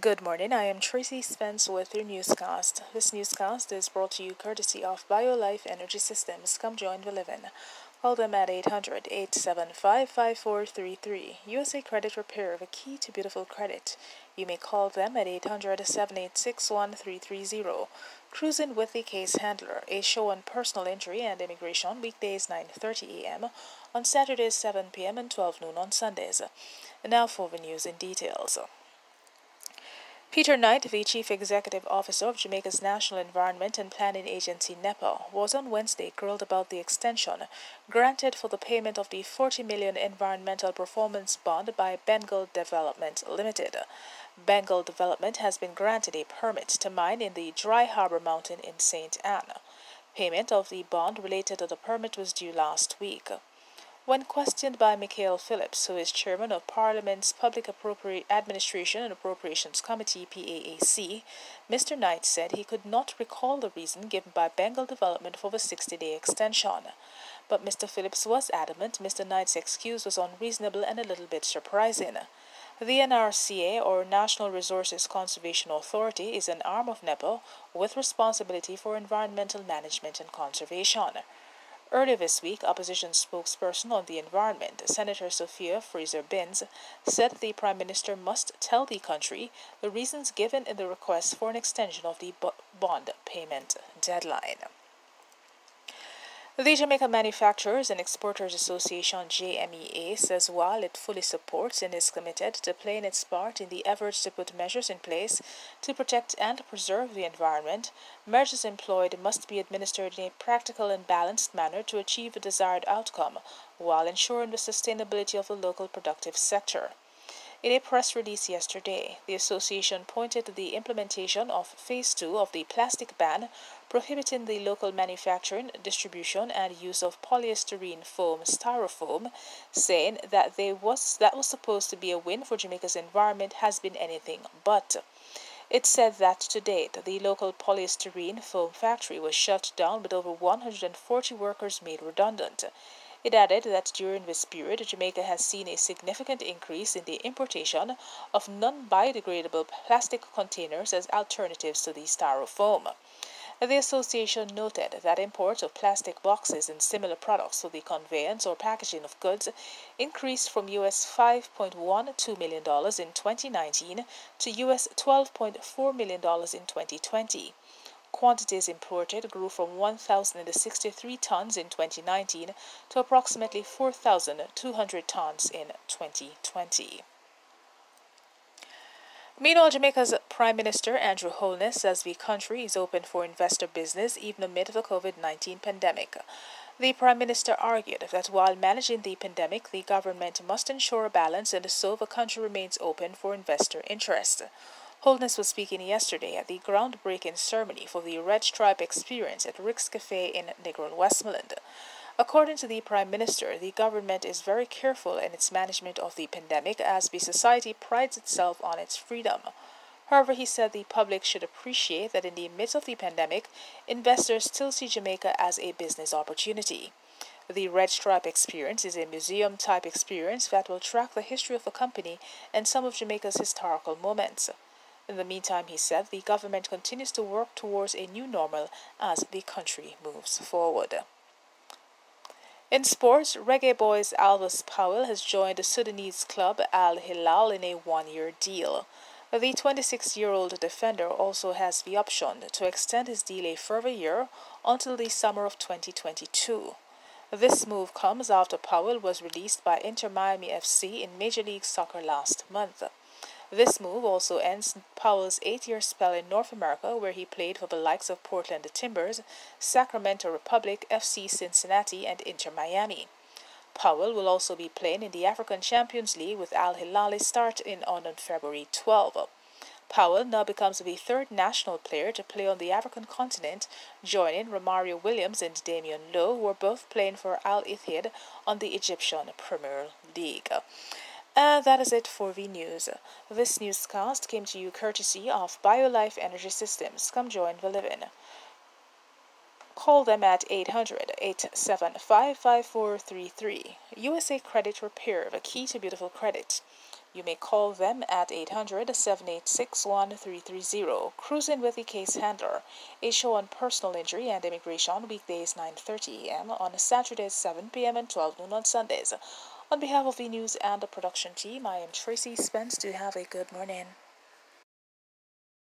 Good morning, I am Tracy Spence with your newscast. This newscast is brought to you courtesy of BioLife Energy Systems. Come join the living. Call them at 800-875-5433. USA Credit Repair, the key to beautiful credit. You may call them at 800-786-1330. Cruising with the Case Handler, a show on personal injury and immigration, weekdays 9:30 a.m., on Saturdays 7 p.m. and 12 noon on Sundays. And now for the news in details. Peter Knight, the Chief Executive Officer of Jamaica's National Environment and Planning Agency, NEPA, was on Wednesday grilled about the extension granted for the payment of the $40 million environmental performance bond by Bengal Development Limited. Bengal Development has been granted a permit to mine in the Dry Harbor Mountain in St. Anne. Payment of the bond related to the permit was due last week. When questioned by Michael Phillips, who is chairman of Parliament's Public Administration and Appropriations Committee, PAAC, Mr. Knight said he could not recall the reason given by Bengal Development for the 60-day extension. But Mr. Phillips was adamant Mr. Knight's excuse was unreasonable and a little bit surprising. The NRCA, or National Resources Conservation Authority, is an arm of NEPA with responsibility for environmental management and conservation. Earlier this week, opposition spokesperson on the environment, Senator Sophia Fraser-Binns, said the Prime Minister must tell the country the reasons given in the request for an extension of the bond payment deadline. The Jamaica Manufacturers and Exporters Association, JMEA, says while it fully supports and is committed to playing its part in the efforts to put measures in place to protect and preserve the environment, measures employed must be administered in a practical and balanced manner to achieve the desired outcome, while ensuring the sustainability of the local productive sector. In a press release yesterday, the association pointed to the implementation of Phase 2 of the plastic ban, prohibiting the local manufacturing, distribution, and use of polystyrene foam styrofoam, saying that was supposed to be a win for Jamaica's environment has been anything but. It said that to date, the local polystyrene foam factory was shut down with over 140 workers made redundant. It added that during this period, Jamaica has seen a significant increase in the importation of non-biodegradable plastic containers as alternatives to the styrofoam. The association noted that imports of plastic boxes and similar products for the conveyance or packaging of goods increased from US $5.12 million in 2019 to US $12.4 million in 2020. Quantities imported grew from 1,063 tons in 2019 to approximately 4,200 tons in 2020. Meanwhile, Jamaica's Prime Minister Andrew Holness says the country is open for investor business even amid the COVID-19 pandemic. The Prime Minister argued that while managing the pandemic, the government must ensure a balance and so the country remains open for investor interest. Holness was speaking yesterday at the groundbreaking ceremony for the Red Stripe Experience at Rick's Cafe in Negron, Westmoreland. According to the Prime Minister, the government is very careful in its management of the pandemic as the society prides itself on its freedom. However, he said the public should appreciate that in the midst of the pandemic, investors still see Jamaica as a business opportunity. The Red Stripe Experience is a museum-type experience that will track the history of the company and some of Jamaica's historical moments. In the meantime, he said, the government continues to work towards a new normal as the country moves forward. In sports, reggae boys Alvis Powell has joined the Sudanese club Al Hilal in a one-year deal. The 26-year-old defender also has the option to extend his deal a further year until the summer of 2022. This move comes after Powell was released by Inter Miami FC in Major League Soccer last month. This move also ends Powell's 8-year spell in North America, where he played for the likes of Portland Timbers, Sacramento Republic, FC Cincinnati, and Inter Miami. Powell will also be playing in the African Champions League with Al Hilal starting on February 12. Powell now becomes the third national player to play on the African continent, joining Romario Williams and Damian Lowe, who are both playing for Al Ittihad on the Egyptian Premier League. And that is it for the news. This newscast came to you courtesy of BioLife Energy Systems. Come join the living. Call them at 800-875-5433. USA Credit Repair, the key to beautiful credit. You may call them at 800-786-1330. Cruising with the Case Handler, a show on personal injury and immigration, weekdays 9:30 a.m. on Saturdays 7 p.m. and 12 noon on Sundays. On behalf of the news and the production team, I am Tracy Spence. Do have a good morning.